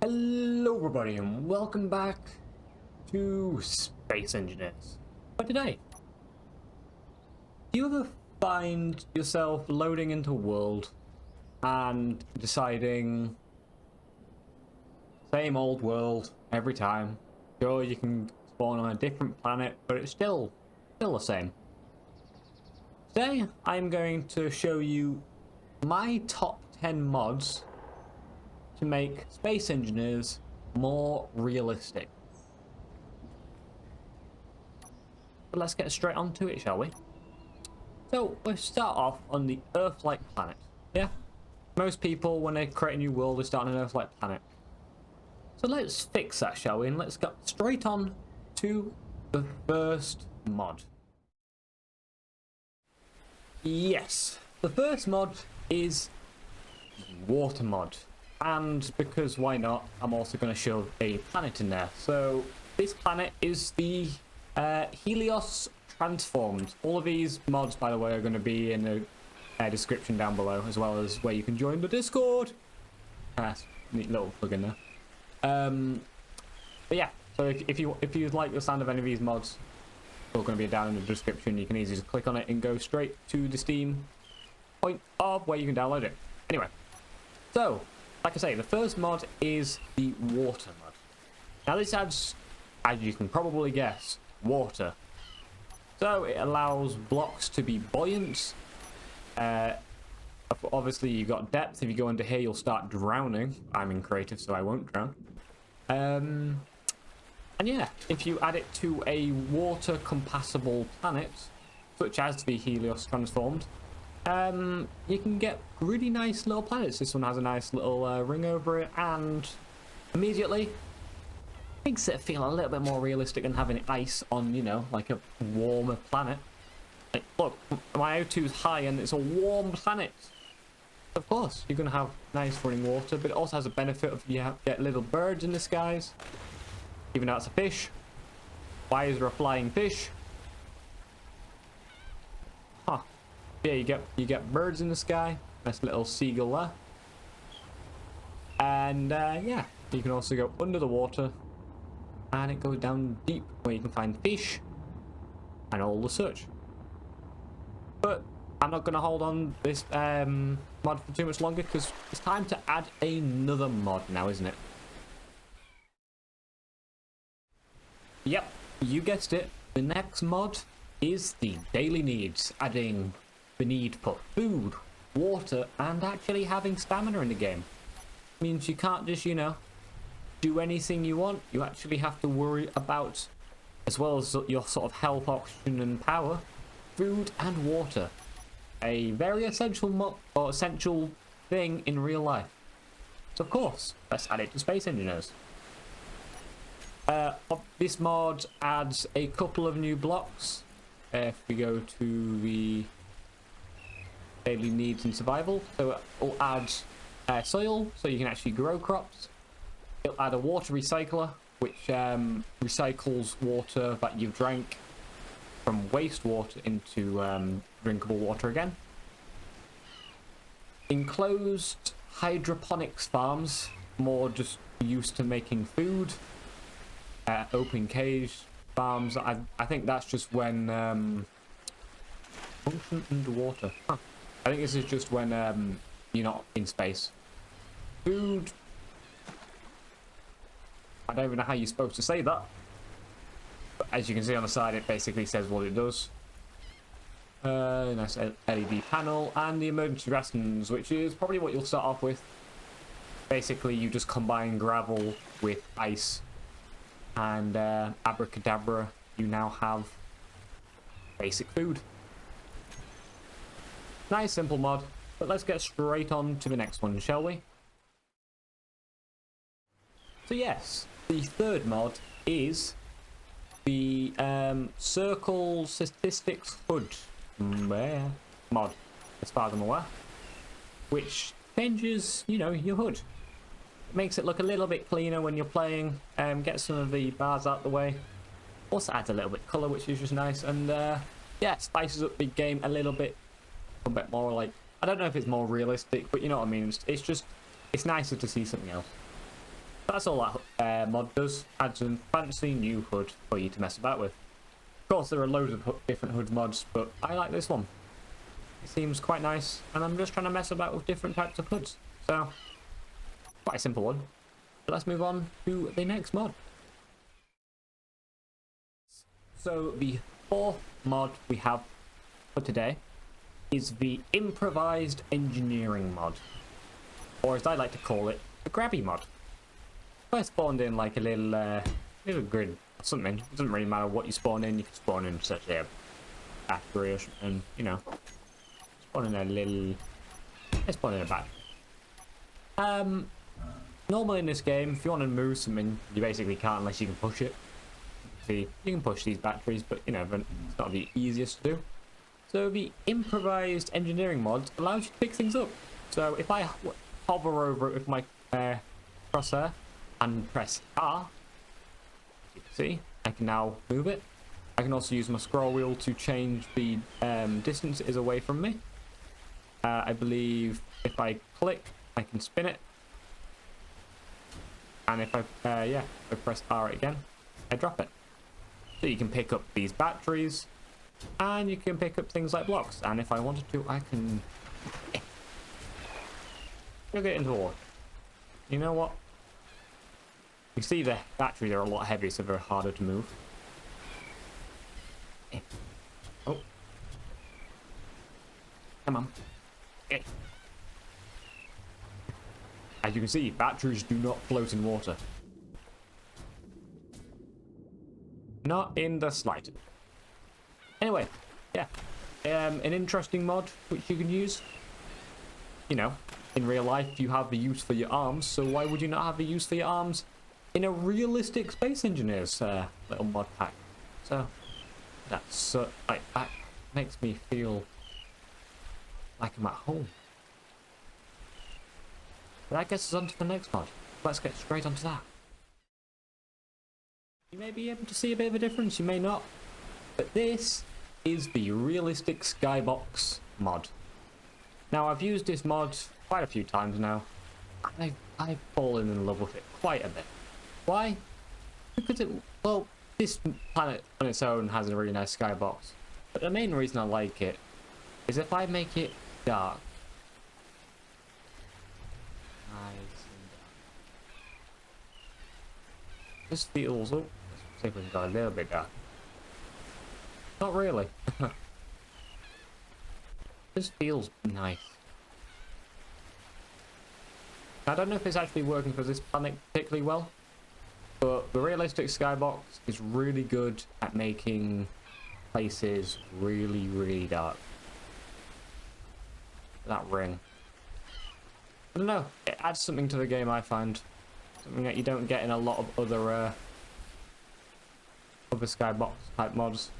Hello everybody and welcome back to Space Engineers. For today, do you ever find yourself loading into a world and deciding same old world every time? Sure, you can spawn on a different planet, but it's still the same. Today I'm going to show you my top 10 mods to make Space Engineers more realistic. But let's get straight onto it, shall we? So we'll start off on the Earth-like planet. Yeah? Most people, when they create a new world, they start on an Earth-like planet. So let's fix that, shall we? And let's get straight on to the first mod. Yes, the first mod is the water mod. And because why not, I'm also going to show a planet in there. So this planet is the Helios Transformed. All of these mods, by the way, are going to be in the description down below, as well as where you can join the Discord. Neat little plug in there. But yeah, so if you like the sound of any of these mods, it's all going to be down in the description. You can easily just click on it and go straight to the Steam point of where you can download it. Anyway, so like I say, the first mod is the water mod. Now this adds, as you can probably guess, water. So it allows blocks to be buoyant. Obviously you've got depth. If you go under here, you'll start drowning. I'm in creative, so I won't drown. And yeah, if you add it to a water compatible planet, such as the Helios Transformed, you can get really nice little planets. This one has a nice little ring over it, and immediately makes it feel a little bit more realistic than having ice on, you know, like a warmer planet. Like, look, my O2 is high and it's a warm planet. Of course, you're going to have nice running water, but it also has a benefit of you get little birds in the skies, even though it's a fish. Why is there a flying fish? Huh. Yeah, you get birds in the sky. Nice little seagull there. And yeah, you can also go under the water, and it goes down deep where you can find fish and all the such. But I'm not going to hold on this mod for too much longer, because it's time to add another mod now, isn't it? Yep, you guessed it. The next mod is the daily needs, adding the need for food, water, and actually having stamina in the game. Means you can't just, you know, do anything you want. You actually have to worry about, as well as your sort of health, oxygen, and power, food and water. A very essential essential thing in real life. So of course, let's add it to Space Engineers. This mod adds a couple of new blocks. If we go to the daily needs and survival, so it'll add soil, so you can actually grow crops. It'll add a water recycler, which recycles water that you've drank from wastewater into drinkable water again. Enclosed hydroponics farms, more just used to making food. Open cage farms, I think that's just when function underwater. Huh. I think this is just when you're not in space. Food, I don't even know how you're supposed to say that, but as you can see on the side, it basically says what it does. Nice LED panel, and the emergency rations, which is probably what you'll start off with. Basically you just combine gravel with ice, and abracadabra, you now have basic food. Nice simple mod, but let's get straight on to the next one, shall we? So yes, the third mod is the Circle Statistics HUD mod, as far as I'm aware, which changes, you know, your HUD. Makes it look a little bit cleaner when you're playing, gets some of the bars out the way. Also adds a little bit of colour, which is just nice, and yeah, spices up the game a little bit more like, I don't know if it's more realistic, but you know what I mean, it's nicer to see something else. That's all that mod does. Adds a fancy new hood for you to mess about with. Of course, there are loads of different hood mods, but I like this one. It seems quite nice, and I'm just trying to mess about with different types of hoods. So, quite a simple one. But let's move on to the next mod. So, the fourth mod we have for today is the Improvised Engineering mod. Or as I like to call it, the Grabby mod. I spawned in like a little grid or something. It doesn't really matter what you spawn in. You can spawn in such a battery or something, you know. Spawn in a little... I spawn in a battery. Normally in this game, if you want to move something, you basically can't unless you can push it. See, you can push these batteries, but you know, it's not the easiest to do. So the Improvised Engineering mod allows you to pick things up. So if I hover over it with my crosshair and press R, you can see I can now move it. I can also use my scroll wheel to change the distance it is away from me. I believe if I click, I can spin it. And if I press R again, I drop it. So you can pick up these batteries, and you can pick up things like blocks. And if I wanted to, I can get into the water. You know what? You see the batteries are a lot heavier, so they're harder to move. Oh. Come on. As you can see, batteries do not float in water. Not in the slightest. Anyway, yeah. An interesting mod which you can use. You know, in real life you have the use for your arms, so why would you not have the use for your arms in a Realistic Space Engineers little mod pack? So, that's that makes me feel like I'm at home. But that gets us on to the next mod. Let's get straight onto that. You may be able to see a bit of a difference, you may not. But this is the Realistic Skybox mod. Now, I've used this mod quite a few times now. I've fallen in love with it quite a bit. Why? Because this planet on its own has a really nice skybox. But the main reason I like it is if I make it dark. Nice and dark. This feels... Oh, let's see if we can go a little bit dark. Not really. This feels nice. I don't know if it's actually working for this planet particularly well, but the Realistic Skybox is really good at making places really, really dark. That ring. I don't know, it adds something to the game, I find. Something that you don't get in a lot of other Skybox type mods.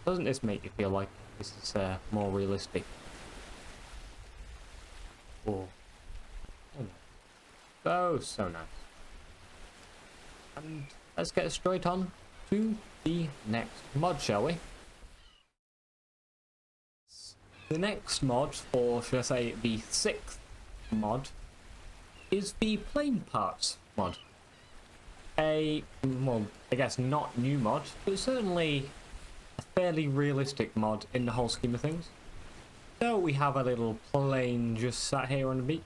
Doesn't this make you feel like this is more realistic? Oh, so nice. And let's get straight on to the next mod, shall we? The next mod, or should I say the sixth mod, is the plane parts mod. Well, I guess not new mod, but certainly a fairly realistic mod in the whole scheme of things. So we have a little plane just sat here on the beach.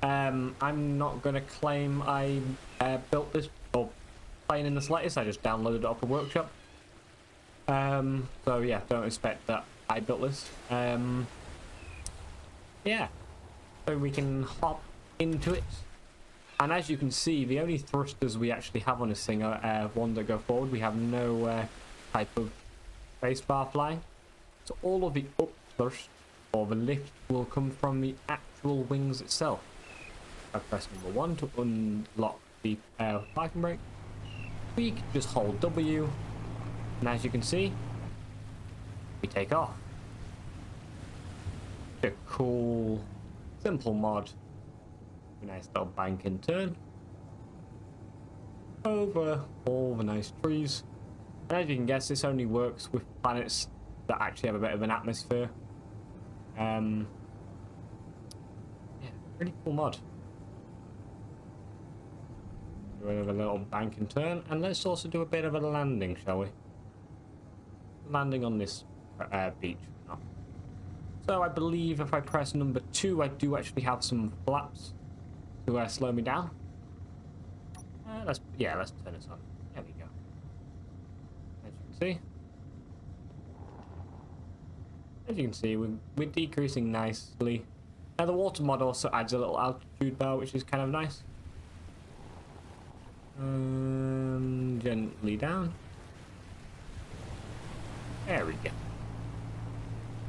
I'm not going to claim I built this plane in the slightest. I just downloaded it off the workshop. So yeah, don't expect that I built this. Yeah, so we can hop into it. And as you can see, the only thrusters we actually have on this thing are ones that go forward. We have no type of spacebar flying. So all of the up thrust or the lift will come from the actual wings itself. I press number 1 to unlock the parking brake. We can just hold W, and as you can see, we take off. A cool, simple mod. A nice little bank and turn over all the nice trees. And as you can guess, this only works with planets that actually have a bit of an atmosphere. Yeah, Pretty cool mod. Do a little bank and turn, and let's also do a bit of a landing, shall we? Landing on this beach. Oh. So I believe if I press number 2, I do actually have some flaps to slow me down. Let's turn this on. There we go. As you can see, we're decreasing nicely. Now the water mod also adds a little altitude bar, which is kind of nice. Gently down. There we go.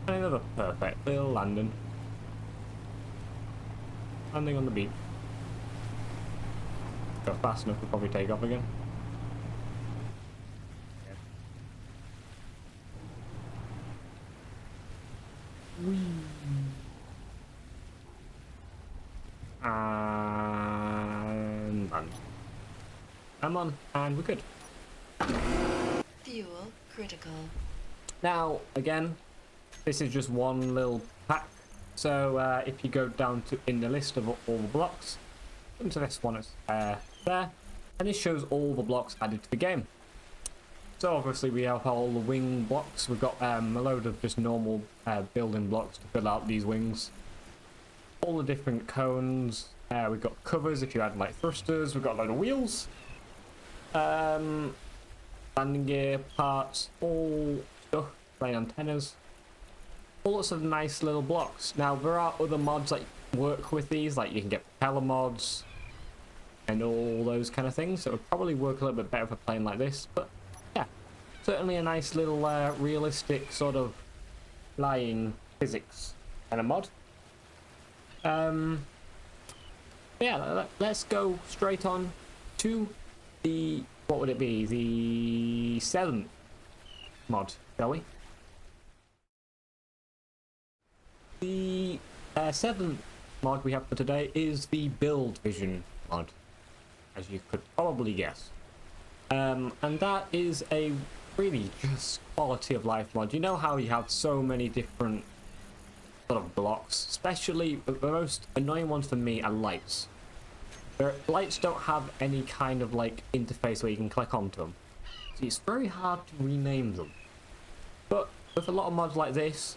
And another perfect little landing. Landing on the beach. Go fast enough to probably take off again. Whee. And land. I'm on, and we're good. Fuel critical. Now, again, this is just one little pack. So if you go down to in the list of all the blocks, come to this one there, and this shows all the blocks added to the game. So obviously we have all the wing blocks. We've got a load of just normal building blocks to fill out these wings. All the different cones. We've got covers if you add like thrusters. We've got a load of wheels. Landing gear, parts, all stuff, plane antennas. All lots of nice little blocks. Now there are other mods that work with these, like you can get propeller mods and all those kind of things. So it would probably work a little bit better for a plane like this, but yeah, certainly a nice little realistic sort of flying physics kind of mod. Yeah, let's go straight on to the, what would it be, the 7th mod, shall we? The 7th mod we have for today is the Build Vision mod, as you could probably guess. And that is a really just quality of life mod. You know how you have so many different sort of blocks, especially the most annoying ones for me are lights. Lights don't have any kind of like interface where you can click onto them, so it's very hard to rename them. But with a lot of mods like this,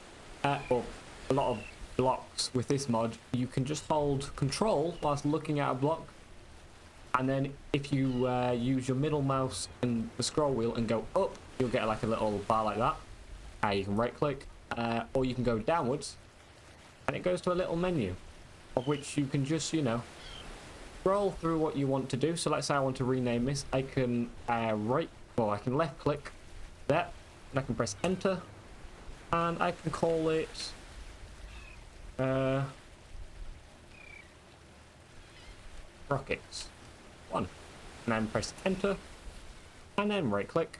or a lot of blocks with this mod, you can just hold control whilst looking at a block, and then if you use your middle mouse and the scroll wheel and go up, you'll get like a little bar like that. You can right click, or you can go downwards and it goes to a little menu of which you can just, you know, scroll through what you want to do. So let's say I want to rename this. I can I can left click that, and I can press enter, and I can call it Rockets 1, and then press enter, and then right click,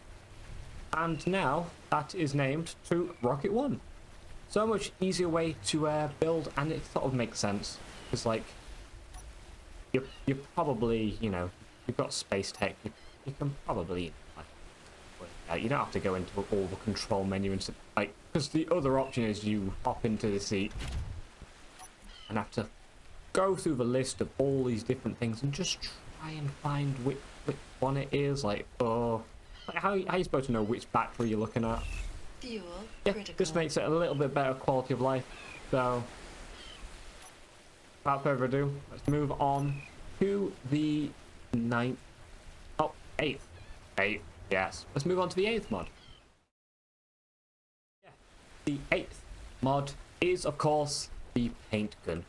and now that is named to Rocket 1. So much easier way to build, and it sort of makes sense. It's like you're probably, you know, you've got space tech, you can probably like work it out. You don't have to go into all the control menu and stuff, like, because the other option is you hop into the seat and have to go through the list of all these different things and just try and find which one it is. Like, oh, like how are you supposed to know which battery you're looking at? Fuel yeah, critical. just makes it a little bit better quality of life. So without further ado, let's move on to the 9th. Oh, 8th. 8th, yes. Let's move on to the 8th mod. Yeah. The 8th mod is, of course, the paint gun.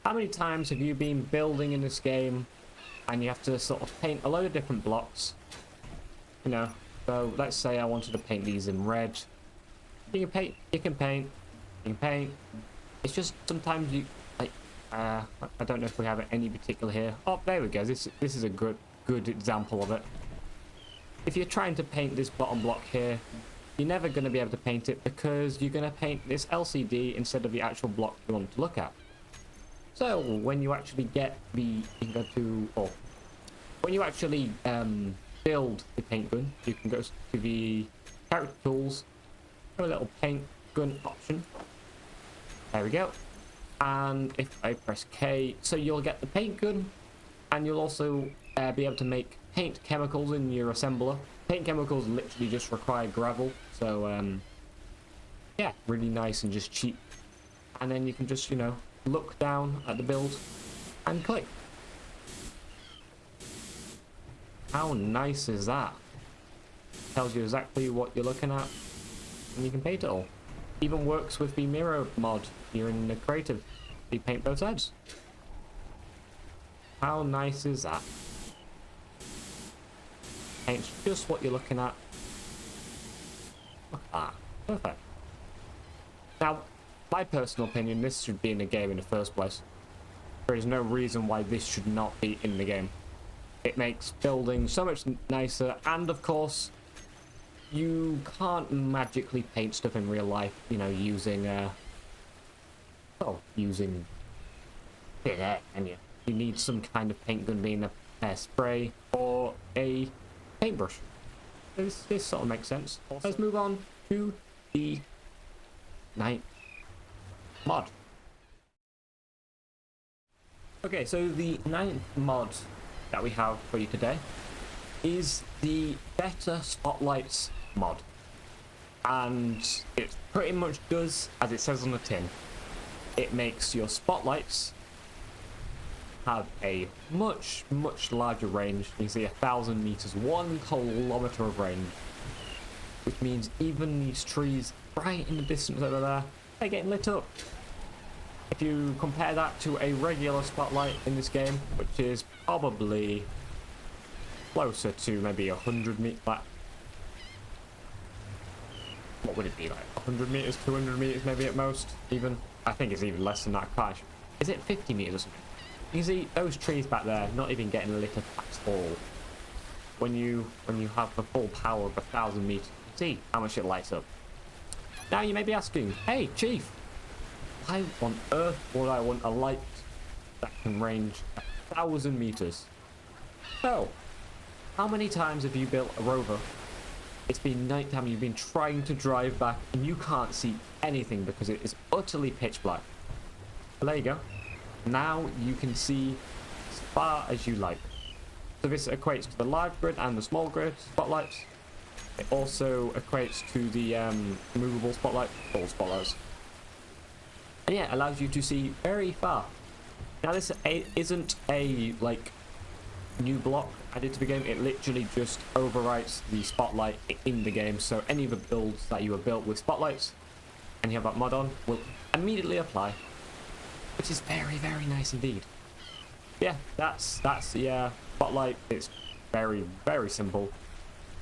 How many times have you been building in this game and you have to sort of paint a load of different blocks? You know, so let's say I wanted to paint these in red. You can paint. It's just sometimes you like, I don't know if we have any particular here. Oh, there we go. This is a good example of it. If you're trying to paint this bottom block here, you're never going to be able to paint it because you're going to paint this LCD instead of the actual block you want to look at. So when you actually get the, you can go to, or when you actually build the paint gun, you can go to the character tools, have a little paint gun option. There we go. And if I press K, so you'll get the paint gun, and you'll also be able to make paint chemicals in your assembler. Paint chemicals literally just require gravel, so yeah, really nice and just cheap. And then you can just, you know, look down at the build and click. How nice is that? Tells you exactly what you're looking at, and you can paint it all. Even works with the mirror mod here in the creative. You paint both sides. How nice is that? Paints just what you're looking at. Look at that. Perfect. Now, my personal opinion, this should be in the game in the first place. There is no reason why this should not be in the game. It makes building so much nicer, and of course, you can't magically paint stuff in real life, you know, using using it, can you? You need some kind of paint gun, being a spray or a paintbrush. This sort of makes sense. Also, let's move on to the 9th mod. Okay, so the 9th mod that we have for you today is the Better Spotlights mod, and it pretty much does as it says on the tin. It makes your spotlights have a much larger range. You can see 1,000 meters, 1 kilometer of range, which means even these trees right in the distance over there, they're getting lit up. If you compare that to a regular spotlight in this game, which is probably closer to maybe 100 meters, like, what would it be, like 100 meters, 200 meters maybe at most, even? I think it's even less than that. Gosh, is it 50 meters or something? You see those trees back there not even getting lit up at all. When you have the full power of 1,000 meters, see how much it lights up. Now you may be asking, hey Chief, why on earth would I want a light that can range 1,000 meters? So, how many times have you built a rover? It's been nighttime, you've been trying to drive back, and you can't see anything because it is utterly pitch black. Well, there you go. Now you can see as far as you like. So this equates to the large grid and the small grid spotlights. It also equates to the movable spotlight, all spotlights. And yeah, it allows you to see very far. Now this isn't a like new block added to the game. It literally just overwrites the spotlight in the game. So any of the builds that you have built with spotlights and you have that mod on will immediately apply, which is very nice indeed. Yeah, that's the spotlight. It's very simple,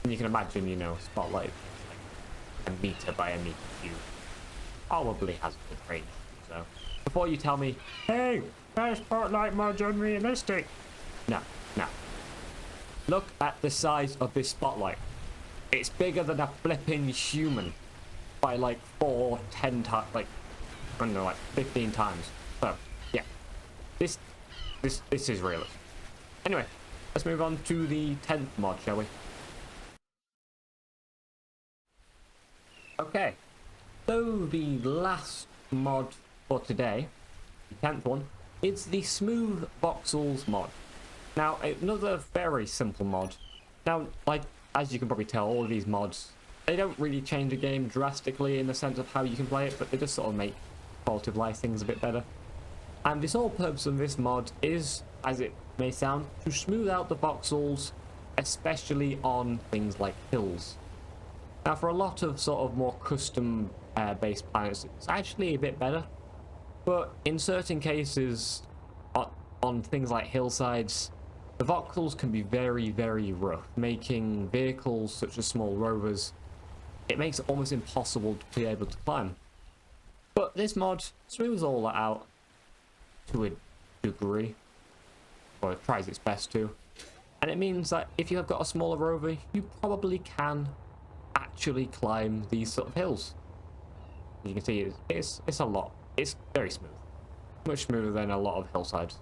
and you can imagine, you know, spotlight like a meter by a meter cube probably has a good range. So before you tell me, hey, that spotlight mod's unrealistic, no. Look at the size of this spotlight. It's bigger than a flipping human by like 4, 10 times, like I don't know, like 15 times. So yeah, this is realistic. Anyway, let's move on to the 10th mod, shall we? Okay, so the last mod for today, the 10th one, is the Smooth Voxels mod. Now, another very simple mod. Now, like, as you can probably tell, all of these mods, they don't really change the game drastically in the sense of how you can play it, but they just sort of make quality of life things a bit better. And the sole purpose of this mod is, as it may sound, to smooth out the voxels, especially on things like hills. Now, for a lot of sort of more custom based planets, it's actually a bit better, but in certain cases, on things like hillsides, the voxels can be very rough, making vehicles such as small rovers, it makes it almost impossible to be able to climb. But this mod smooths all that out to a degree, or it tries its best to, and it means that if you have got a smaller rover, you probably can actually climb these sort of hills. You can see it's very smooth, much smoother than a lot of hillsides.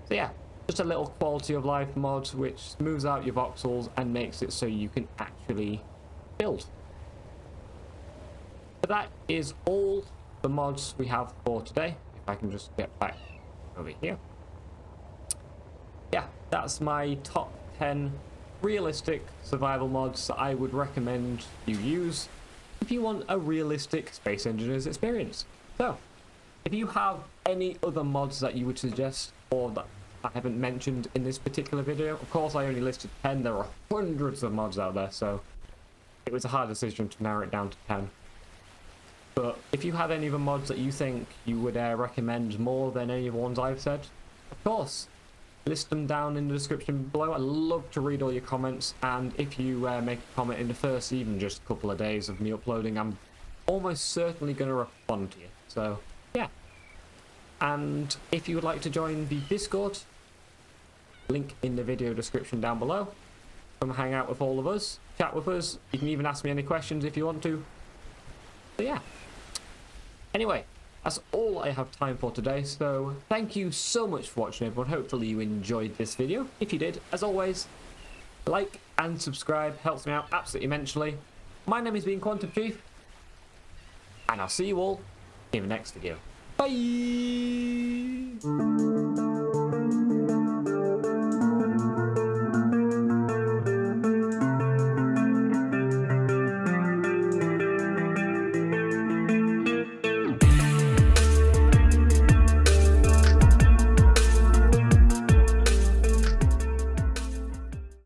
So yeah, just a little quality of life mod which smooths out your voxels and makes it so you can actually build. But that is all the mods we have for today. If I can just get back over here. Yeah, that's my top 10 realistic survival mods that I would recommend you use if you want a realistic Space Engineers experience. So, if you have any other mods that you would suggest or that I haven't mentioned in this particular video, of course I only listed 10, there are hundreds of mods out there, so it was a hard decision to narrow it down to 10. But if you have any other mods that you think you would recommend more than any of the ones I've said, of course, list them down in the description below. I love to read all your comments, and if you make a comment in the first even just a couple of days of me uploading, I'm almost certainly going to respond to you. So, yeah. And if you would like to join the Discord, link in the video description down below. Come hang out with all of us, chat with us. You can even ask me any questions if you want to. So yeah. Anyway, that's all I have time for today, so thank you so much for watching, everyone. Hopefully you enjoyed this video. If you did, as always, like and subscribe, helps me out absolutely immensely. My name has been Quantum Chief, and I'll see you all in the next video. Bye!